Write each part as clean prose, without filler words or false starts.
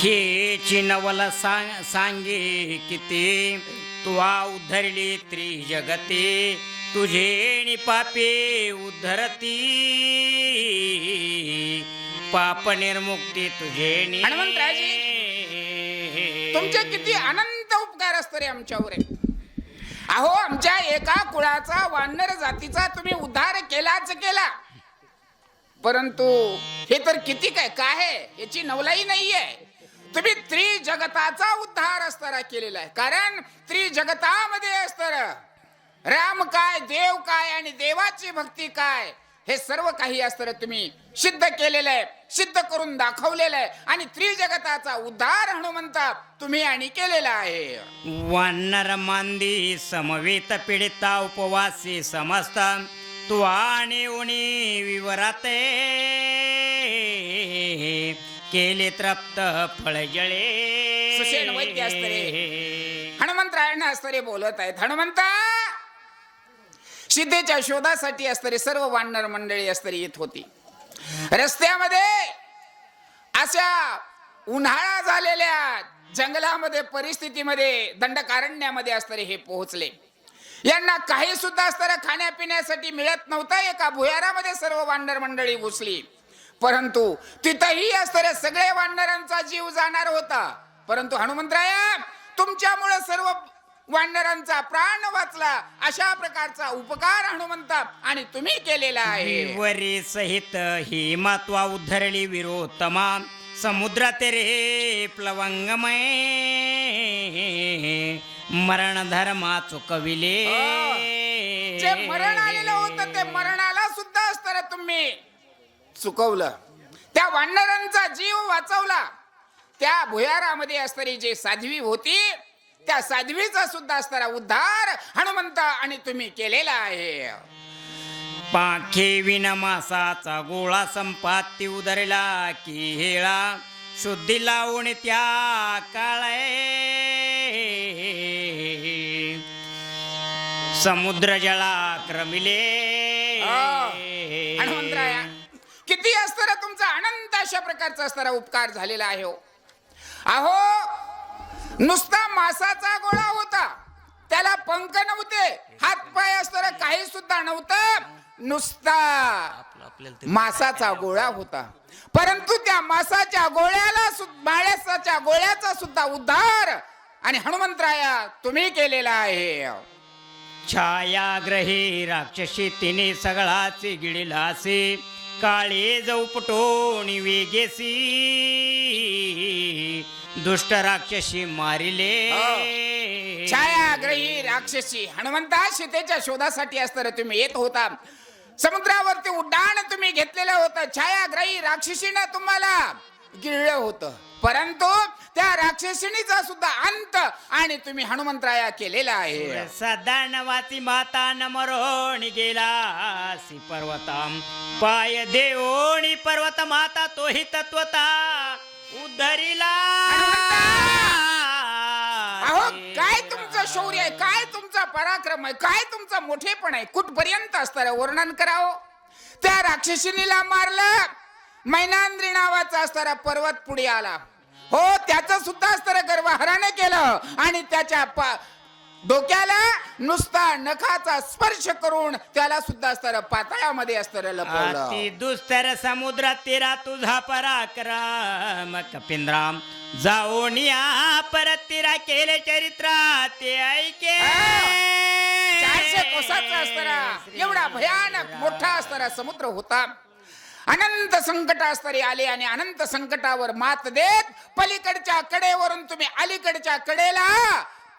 हेची नवल सांगे किती तुवा उद्धरली त्रिजगती तुझे नि पापे उद्धरती पाप निर्मुक्ती तुझे नि हनुमंतराजी, तुमचे किती अनंत उपकार असतो रे आमच्यावर. अहो, आमच्या एका कुळाचा वानर जातीचा तुम्ही उद्धार केलाच केला, परंतु हे तर किती काय आहे याची नवलाई नाहीये. तुम्ही त्रिजगताचा उद्धार असताना केलेला आहे. कारण त्रिजगतामध्ये असताना राम काय, देव काय आणि देवाची भक्ती काय हे सर्व काही असताना तुम्ही सिद्ध केलेलं आहे, सिद्ध करून दाखवलेलं आहे. आणि त्रिजगताचा उद्धार हनुमंता तुम्ही आणि केलेला आहे. वानर मांदी समवेत पीडिता उपवासी समस्त तू आणि उणी विवराते केले तृप्त फळजळे. सुषेण वैद्य असतरे हनुमंतरायांना असतरे बोलत आहेत. हनुमंता, सीतेच्या शोधासाठी असतरे सर्व वानर मंडळी असतरी येत होती. रस्त्यामध्ये अशा उन्हाळा झालेल्या जंगलामध्ये परिस्थितीमध्ये दंडकारण्यामध्ये असतरे हे पोहोचले. यांना काही सुद्धा असताना खाण्यापिण्यासाठी मिळत नव्हतं. एका भुयारामध्ये सर्व वानर मंडळी घुसली, परंतु तिथंही असताना सगळे वानरांचा जीव जाणार होता. परंतु हनुमंतराया, तुमच्यामुळे सर्व वानरांचा प्राण वाचला. अशा प्रकारचा उपकार हनुमंता आणि तुम्ही केलेला आहे. वरी सहित ही मात्वा उद्धरली विरोत्तमा समुद्र तेरे प्लवंगमय मरण धर्मा चुकविले. जे मरण आलेलं होतं ते मरणाला सुद्धा असताना तुम्ही चुकवलं. त्या वानरांचा जीव वाचवला. त्या भुयारामध्ये असणारी जे साध्वी होती त्या साध्वीचा सुद्धा असणारा उद्धार हनुमंता आणि तुम्ही केलेला आहे. पाखे विन मासाचा गोळा संपाती उदरला की हेळा शुद्धी लावून त्या काळे समुद्र जळा क्रमिले. हनुमंतराया, किती असताना तुमचा अनंत अशा प्रकारचा असणारा उपकार झालेला आहे हो. अहो, नुसता मासाचा गोळा होता, त्याला पंख नव्हते, हात पाय असताना काही सुद्धा नव्हतं, नुसता मासाचा गोळा होता. परंतु त्या मासाच्या गोळ्याचा सुद्धा उद्धार आणि हनुमंतराया तुम्ही केलेला आहे. छायाग्रही राक्षसी तिने सगळाचे गिळिलासे काळे जौपटोणी वेगेसी दुष्ट राक्षसी मारिले. छायाग्रही राक्षसी हनुमंता, सीतेच्या शोधासाठी असताना तुम्ही येत होता. समुद्रावरती उड्डाण तुम्ही घेतलेलं होतं. छायाग्रही राक्षसीने तुम्हाला गिळलं होतं, परंतु त्या राक्षसीचा सुद्धा अंत आणि तुम्ही हनुमंतराया केलेला आहे. सदा नवाती माता नमरोणी गेला सी पर्वताम पाय देवोणी पर्वत माता तोही तत्वता उद्धरिला. अहो, काय तुमचं शौर्य आहे, काय तुमचा पराक्रम आहे, काय तुमचा मोठेपण आहे, कुठपर्यंत असताना वर्णन करावं. त्या राक्षसिनीला मारलं, मैनांद्री नावाचा असताना पर्वत पुढे आला. हो, त्याचं सुद्धा असताना गर्वहरण केलं आणि त्याच्या डोक्याला नुसता नखाचा स्पर्श करून त्याला सुद्धा असताना पाताळामध्ये असताना लपवलं. अति दुस्तर समुद्रात तेरा तुझा पराक्रम कपिंद्राम जाऊनिया परत तिरा केले चरित्रा ते ऐके. 400 कोसाचा असताना एवढा भयानक मोठा असताना समुद्र होता. अनंत संकट असणारे आले आणि अनंत संकटावर मात देत पलीकडच्या कडेवरून तुम्ही अलीकडच्या कडेला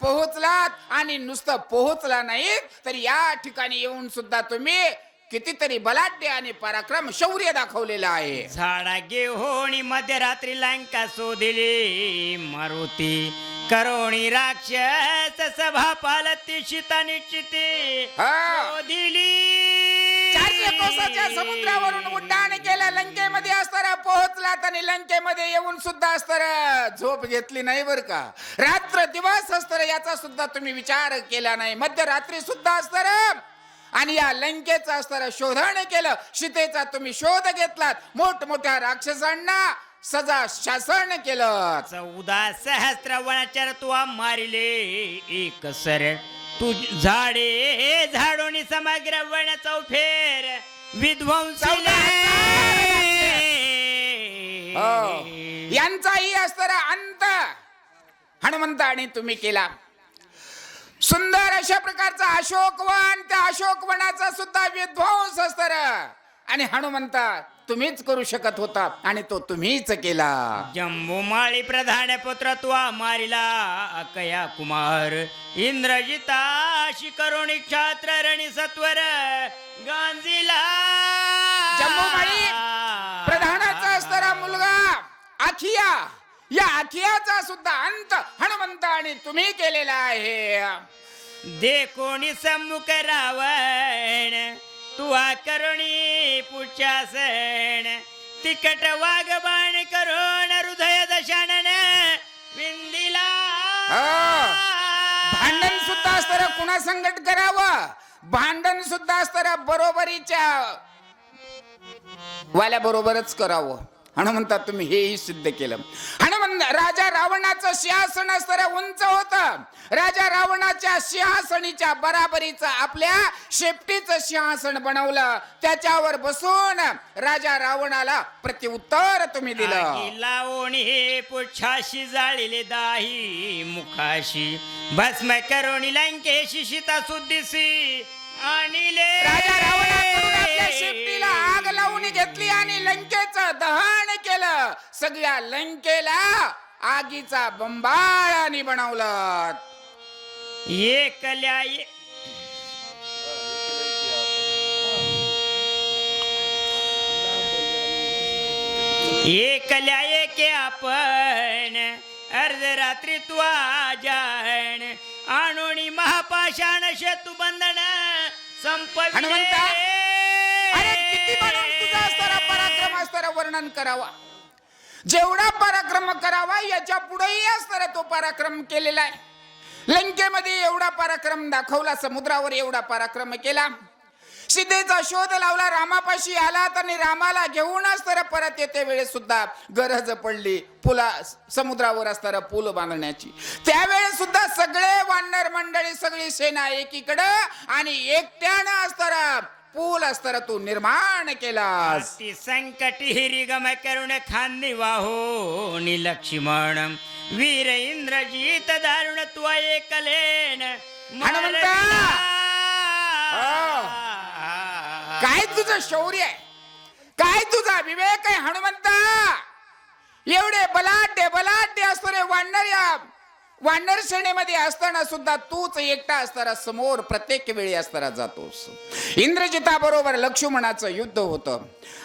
पोहोचलात. आणि नुसतं पोहोचला नाही तर या ठिकाणी येऊन सुद्धा तुम्ही कितीतरी बलाढ्य आणि पराक्रम शौर्य दाखवलेला आहे. झाडा घेऊन मध्यरात्री लंका शोधिली मारुती करोणी राक्षस सभा पालती सीता निश्चिती शोधिली. 400 कोसाच्या समुद्रावरून उड्डाण केलं, लंकेमध्ये असताना पोहोचलात आणि लंकेमध्ये येऊन सुद्धा असताना झोप घेतली नाही बर का. रात्र दिवस असताना याचा सुद्धा तुम्ही विचार केला नाही. मध्यरात्री सुद्धा असताना आणि या लंकेचा असताना शोधण केलं. सीतेचा तुम्ही शोध घेतलात. मोठमोठ्या राक्षसांना सजा शासन केलं. 14 सहस्त्र वनाचार तुवा मारिले एक सर तू झाडे झाडोनी समग्र वन चौफेर विध्वंसिले. हो. यांचाही असणारा अंत हनुमंताने तुम्ही केला. सुंदर अशा प्रकारचा अशोकवन, त्या अशोकवनाचा सुद्धा विध्वंस असतर आणि हनुमंता तुम्हीच करू शकत होता आणि तो तुम्हीच केला. जंबूमाळी प्रधान पुत्र तुवा मारिला अकया कुमार इंद्रजिता शिकरोणी क्षात्र रणी सत्वर गांजीला. जंबूमाळी प्रधानाचा असणारा मुलगा आखिया, या आखियाचा सुद्धा अंत हनुमंताने तुम्ही केलेला आहे. दे कोणी सम्मुख रावण तुवा करुणी पुच्छासन तिकट वाघबाण करून हृदय दशानन विंदिला. भांडण सुद्धा असताना कुणा संकट करावं, भांडण सुद्धा असताना बरोबरीच्या वाल्या बरोबरच करावं. हनुमंता तुम्ही हेही सिद्ध केलं. हनुमंत राजा रावणाचं सिंहासन असताना उंच होतं. राजा रावणाच्या सिंहासनीच्या बराबरीचं आपल्या शेपटीचं सिंहासन बनवलं. त्याच्यावर बसून राजा रावणाला प्रत्युत्तर तुम्ही दिलं. लावणी पुच्छाशी जाळीले दाही मुखाशी भस्म करोणी लंकेशी सीता सुद्दिसी आणिले. राजा रावणाकडून आपल्या शेपटीला आग लावून घेतली आणि लंकेचं दहन केलं. सगळ्या लंकेला आगीचा बंबाळाने बनवलं. एकल्या एकल्या एके आपण अर्धरात्री तू जाण आणोणी महापाषाण शेतू बंधन हनुमंता, अरे किती संपविले. म्हणून तुझा असणारा पराक्रम असणारा वर्णन करावा, जेवढा पराक्रम करावा याच्या पुढेही असणारा तो पराक्रम केलेला आहे. लंकेमध्ये एवढा पराक्रम दाखवला, समुद्रावर एवढा पराक्रम केला, सीतेचा शोध लावला, रामापाशी आला आणि रामाला घेऊनच तर परत येते वेळेस सुद्धा गरज पडली पुला समुद्रावर असणारा पूल बांधण्याची. त्यावेळेस सुद्धा सगळे वानर मंडळी सगळी सेना एकीकडं आणि एकट्यानं असणारा पूल असताना तू निर्माण केलास. ती संकट हिरी गम करुण खांदी वाहो नि लक्ष्मण वीर इंद्रजीत दारुण तू एकलेन हनुमंता, काय तुझं शौर्य आहे, काय तुझा विवेक आहे हनुमंता. एवढे बलाढ्य असतो रे वानर सेनेमध्ये असताना सुद्धा तूच एकटा असताना समोर प्रत्येक वेळी असताना जातोस. इंद्रजिता बरोबर लक्ष्मणाचं युद्ध होतं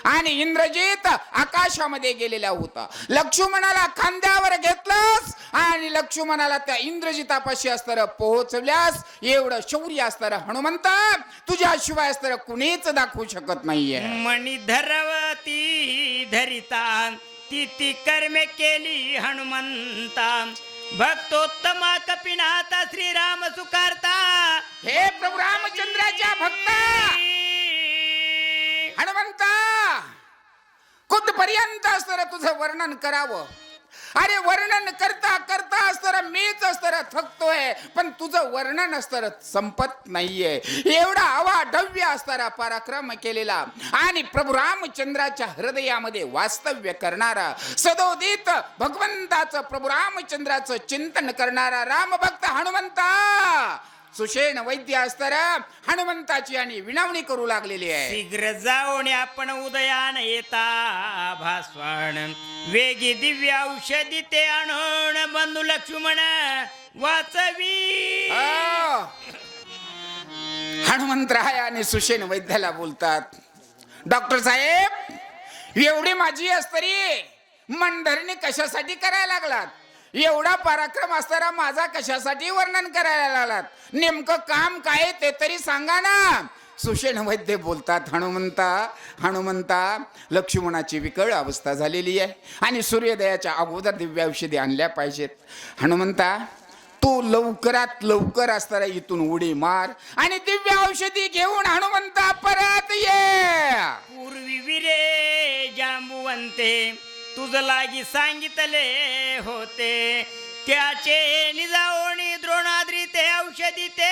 आणि इंद्रजित आकाशामध्ये गेलेला होता. लक्ष्मणाला खांद्यावर घेतलंस आणि लक्ष्मणाला त्या इंद्रजितापाशी असताना पोहोचवल्यास. एवढं शौर्य असताना हनुमंता तुझ्याशिवाय असताना कुणीच दाखवू शकत नाहीये. मणी धरवती धरिता ती कर्मे केली हनुमंता भक्तोत्तमा कपिनाथा श्रीराम सुकारता. हे प्रभू रामचंद्राच्या भक्ता हनुमंता, कुठपर्यंत असताना तुझं वर्णन करावं. अरे वर्णन करता करता असताना मीच असताना थकतोय, पण तुझं वर्णन असताना संपत नाहीये. एवढा अवाढव्य असताना पराक्रम केलेला आणि प्रभू रामचंद्राच्या हृदयामध्ये वास्तव्य करणारा, सदोदित भगवंताचं प्रभू रामचंद्राचं चिंतन करणारा रामभक्त हनुमंता सुषेण वैद्य असताना हनुमंताची आणि विनवणी करू लागलेली आहे. शीघ्र जाऊन आपण उदयान येता भास्वण वेगी दिव्य औषधी ते आणून बंधू लक्ष्मण वाचवी. हनुमंतराय आणि सुषेण वैद्याला बोलतात, डॉक्टर साहेब एवढी माझी असतरी मनधरणी कशासाठी करायला लागलात? एवढा पराक्रम असताना माझा कशासाठी वर्णन करायला लागलात? नेमकं काम काय ते तरी सांगा ना. सुषेण वैद्य बोलतात, हनुमंता लक्ष्मणाची विकळ अवस्था झालेली आहे आणि सूर्योदयाच्या अगोदर दिव्य औषधी आणल्या पाहिजेत. हनुमंता तू लवकरात लवकर असताना इथून उडी मार आणि दिव्य औषधी घेऊन हनुमंता परत ये. पूर्वी विरे जांबुवंते तुझ लागी सांगितले होते, त्याचे निजावणी द्रोणाद्री ते औषधी ते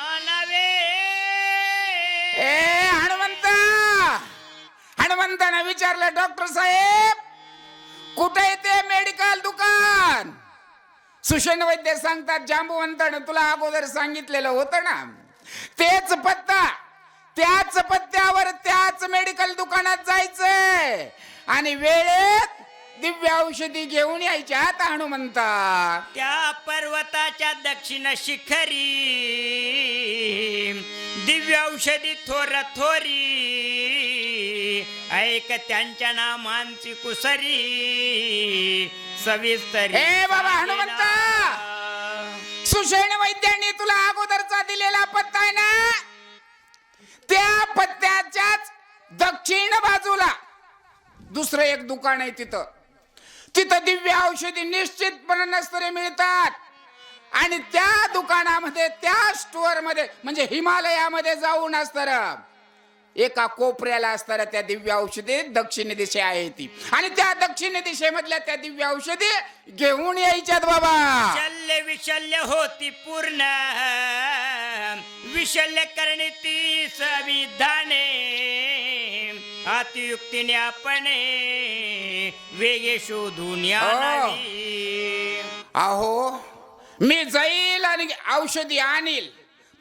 आणावे. ए हनुमंतानं विचारलं, डॉक्टर साहेब कुठे ते मेडिकल दुकान? सुषेण वैद्य सांगतात, जांबुवंतानं तुला अगोदर सांगितलेलं होतं ना, तेच पत्ता, त्याच पत्त्यावर त्याच मेडिकल दुकानात जायचंय आणि वेळेत दिव्य औषधी घेऊन यायच्या. आता हनुमंता त्या पर्वताच्या दक्षिण शिखरी दिव्य औषधी थोर थोरी, ऐक त्यांच्या नामांची कुसरी सविस्तर. ए बाबा हनुमंता, सुषेण वैद्यांनी तुला अगोदरचा दिलेला पत्ता आहे ना, त्या पत्त्याच्याच दक्षिण बाजूला दुसरं एक दुकान आहे. तिथं दिव्य औषधी निश्चितपणे नसतरे मिळतात. आणि त्या दुकानामध्ये, त्या स्टोअर मध्ये, म्हणजे हिमालयामध्ये जाऊन असतर एका कोपऱ्याला असताना त्या दिव्य औषधी दक्षिण दिशा आहे ती, आणि त्या दक्षिण दिशेमधल्या त्या दिव्य औषधी घेऊन यायच्यात बाबा. शल्य विशल्य होती पूर्ण, विशल्य करणे ती संविधाने, अतियुक्तीने आपण वेगे शोधून आणावी. अहो मी जाईल आणि औषधी आणील,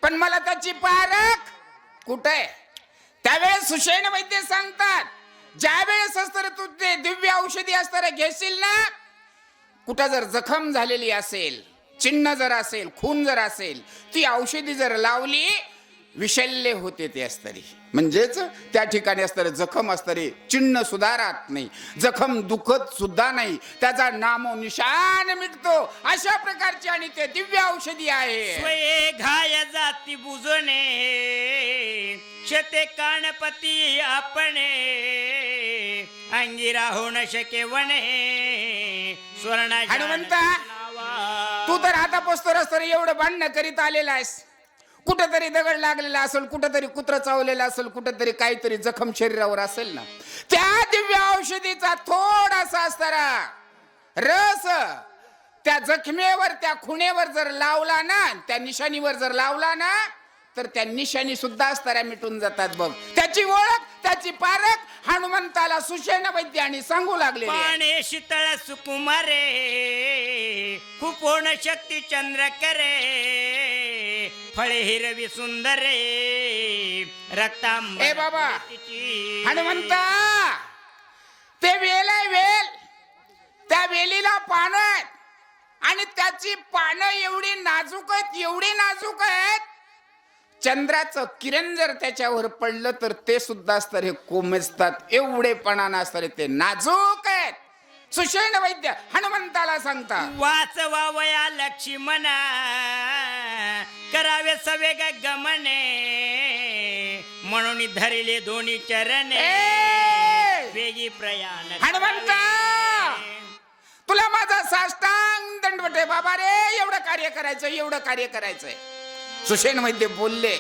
पण मला त्याची पारख कुठे? त्यावेळेस सुषेण वैद्य सांगतात, ज्या वेळेस असतर तू ते दिव्य औषधी असतर घेशील ना, कुठं जर जखम झालेली असेल, चिन्ह जर असेल, खून जर असेल, ती औषधी जर लावली विशल्य होते ते असतरी, म्हणजेच त्या ठिकाणी असतर जखम असतरी चिन्ह सुद्धा राहत नाही, जखम दुखत सुद्धा नाही, त्याचा नामो निशान मिटतो. अशा प्रकारची आणि ते दिव्य औषधी आहे. स्वये घाय जाती बुजणे, शते कानपती आपणे, अंगी राहू न शके वने स्वर्ण. हनुमंता, तू तर आता पोचतोस तर एवढं भांडण करीत आलेला आहेस. कुठेतरी दगड लागलेला असेल, कुठेतरी कुत्र चावलेला असेल, कुठेतरी काहीतरी जखम शरीरावर असेल ना, त्या दिव्य औषधीचा थोडासा असताना रस त्या जखमेवर, त्या खुणेवर जर लावला ना, त्या निशाणीवर जर लावला ना, तर त्या निशाणी सुद्धा असताना मिटून जातात बघ. त्याची ओळख, त्याची पारख हनुमंताला सुषेण वैद्याने सांगू लागले. पाणे शीतळ सुकुमारे, खूप होण शक्ती चंद्र करे, फळे हिरवी सुंदरे रक्तांबर. ए बाबा हनुमंता, ते वेल आहे वेल, त्या वेलीला पानं आहेत आणि त्याची पानं एवढी नाजूक आहेत, एवढी नाजूक आहेत, चंद्राचं किरण जर त्याच्यावर पडलं तर ते सुद्धा असतात हे कोमेजतात, एवढे पणानं असतात ते नाजूक आहेत. सुषेण वैद्य हनुमंताला सांगतात, वाचवावया लक्ष्मणा, करावे सवेग गमने, म्हणून धरिले दोन्ही चरणे, वेगी प्रयाण. हनुमंता, तुला माझा साष्टांग दंडवट आहे बाबा रे, एवढं कार्य करायचं, एवढं कार्य करायचंय. सुषेण वैद्य बोलले,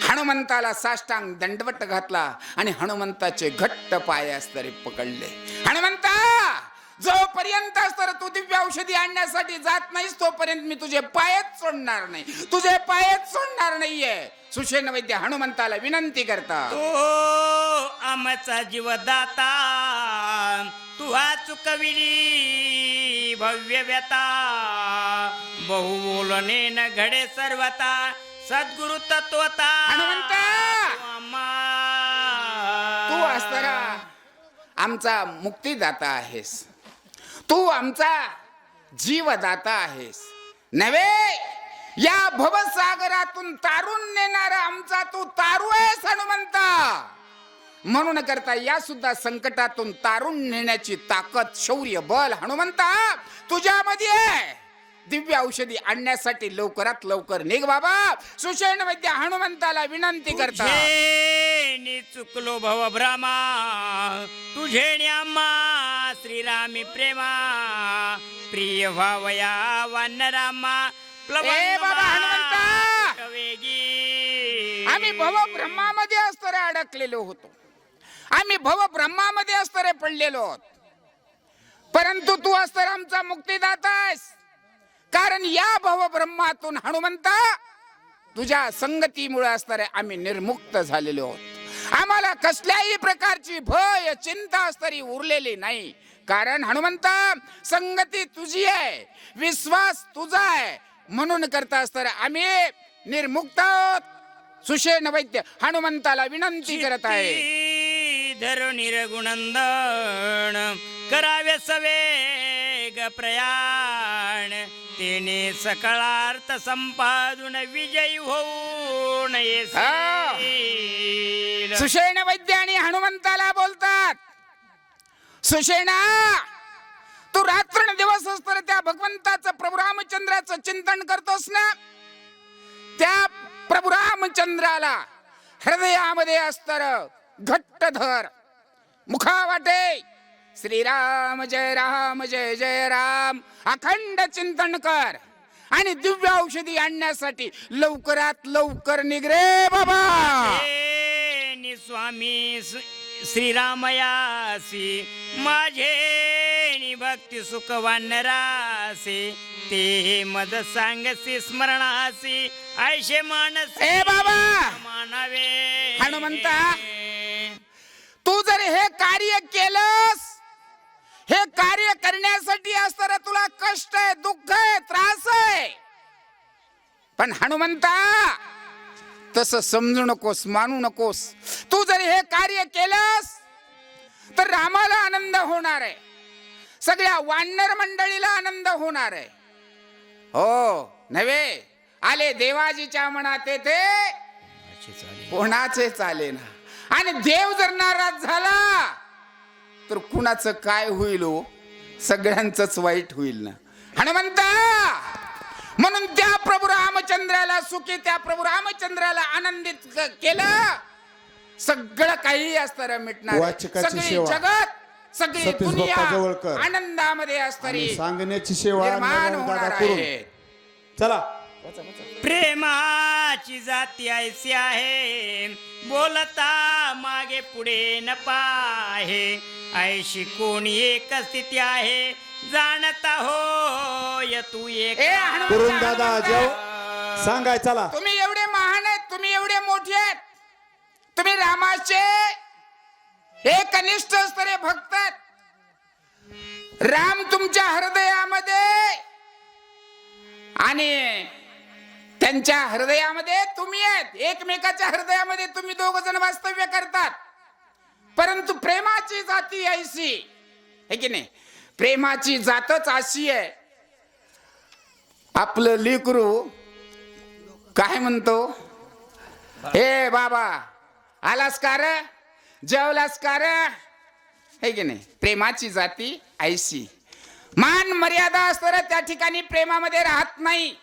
हनुमंताला साष्टांग दंडवट घातला आणि हनुमंताचे घट्ट पाय असतरी पकडले. हनुमंता, जोपर्यंत असतर तू दिव्य औषधी आणण्यासाठी जात नाहीस, तोपर्यंत मी तुझे पायच सोडणार नाही, तुझे पायच सोडणार नाहीये. सुषेण वैद्य हनुमंताला विनंती करतात, तो आमचा जीवदाता, तू हा चुकविली भव्य व्यता, बहु बोलणे न घडे सर्वता, सद्गुरु तत्वता. हनुमंता, तू असताना आमचा मुक्तीदाता आहेस, तू आमचा जीवदाता आहेस नव्हे, या भवसागरातून तारून नेणारा आमचा तू तारू आहेस हनुमंता. म्हणून करता या सुद्धा संकटातून तारून नेण्याची ताकद, शौर्य, बल हनुमंता तुझ्यामध्ये आहे. दिव्य औषधी आणण्यासाठी लवकरात लवकर निघ बाबा. सुषेण वैद्य हनुमंताला विनंती करता, चुकलो भव भ्रमा, तुझे आम्हा श्रीरामी प्रेमा, प्रिय भावया वानरामा. ए बाबा हनुमंता, आम्ही भव ब्रह्मामध्ये असतो रे अडकलेलो होतो, आम्ही भव ब्रह्मामध्ये असतो रे पडलेलो आहोत. परंतु तू असतर आमचा मुक्तिदाता आहेस. कारण या भवब्रह्मातून हनुमंता तुझ्या संगतीमुळे असणारे आम्ही निर्मुक्त झालेलो आहोत. आम्हाला कसल्याही प्रकारची भय चिंता असतरी उरलेली नाही. कारण हनुमंता संगती तुझी आहे, विश्वास तुझा आहे, म्हणून करता असतर आम्ही निर्मुक्त आहोत. सुषेण वैद्य हनुमंताला विनंती करत आहे. धरो निर्गुणंदन करावे सवेग प्रयाण तेने सकळार्थ संपादून विजयी होऊ नये. सुषेण वैद्य आणि हनुमंताला बोलतात, सुषेणा तू रात्र दिवस असतर त्या भगवंताचं प्रभू रामचंद्राचं चिंतन करतोस ना. त्या प्रभू रामचंद्राला हृदयामध्ये असतर घट्ट धर, मुखा वाटे श्रीराम जय राम जय जय राम अखंड चिंतन कर. आणि दिव्य औषधी आणण्यासाठी लवकरात लवकर निघ रे बाबा. स्वामी श्रीरामयासी माझे भक्ती सुख वानरासी ते मद सांगसी स्मरणासी ऐशे मानस. ए बाबा मानावे हनुमंता, तू जर हे कार्य केलंस, हे कार्य करण्यासाठी असताना तुला कष्ट आहे, दुःख आहे, त्रास आहे, पण हनुमंता तसं समजू नकोस, मानू नकोस. तू जर हे कार्य केलंस तर रामाला आनंद होणार आहे, सगळ्या वानर मंडळीला आनंद होणार आहे. हो नव्हे, आले देवाजीच्या मनात येते कोणाचे चाले ना. आणि देव जर नाराज झाला तर कुणाचं काय होईल हो, सगळ्यांचंच वाईट होईल ना. हनुमंता म्हणून त्या प्रभू रामचंद्राला सुखी, त्या प्रभू रामचंद्राला आनंदित केलं, सगळं काही असतं मिटणार. सगळी जगत, सगळी दुनिया आनंदामध्ये असतरी सांगण्याची सेवा निर्माण होणार आहे. चला. प्रेमाची जाती ऐसी आहे बोलता मागे पुढे न पाहे ऐशी कोणी एक स्थिती आहे जाणता हो तू एक. करून दादा जेव सांगाय. चला. तुम्ही एवढे महान आहेत, तुम्ही एवढे मोठे आहेत, तुम्ही रामाचे हे कनिष्ठ स्तरे भक्त आहेत. राम तुमच्या हृदयामध्ये आणि त्यांच्या हृदयामध्ये तुम्ही आहेत. एकमेकाच्या हृदयामध्ये तुम्ही दोघ जण वास्तव्य करतात. परंतु प्रेमाची जाती ऐशी आहे की नाही, प्रेमाची जातच अशी आहे. आपलं लेकरू काय म्हणतो, हे बाबा आलास का रे, जेवलास का रे, है की नाही. प्रेमाची जाती ऐशी. मान मर्यादा असतं त्या ठिकाणी प्रेमामध्ये राहत नाही,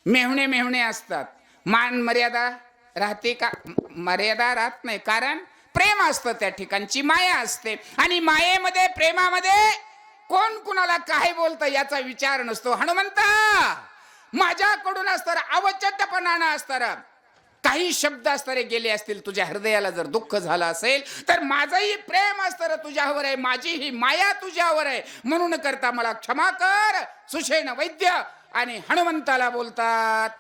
मेहुणे मेहुणे असतात. मान मर्यादा राहते का, मर्यादा राहत नाही, कारण प्रेम असतं त्या ठिकाणची, माया असते. आणि मायेमध्ये प्रेमामध्ये कोण कुणाला काय बोलतं याचा विचार नसतो. हनुमंता माझ्याकडून असतं अवचटपणानं असतं काही शब्द असणारे गेले असतील, तुझ्या हृदयाला जर दुःख झालं असेल तर माझंही प्रेम असतं तुझ्यावर आहे, माझी ही माया तुझ्यावर आहे, म्हणून करता मला क्षमा कर. सुषेण वैद्य आणि हनुमंताला बोलतात,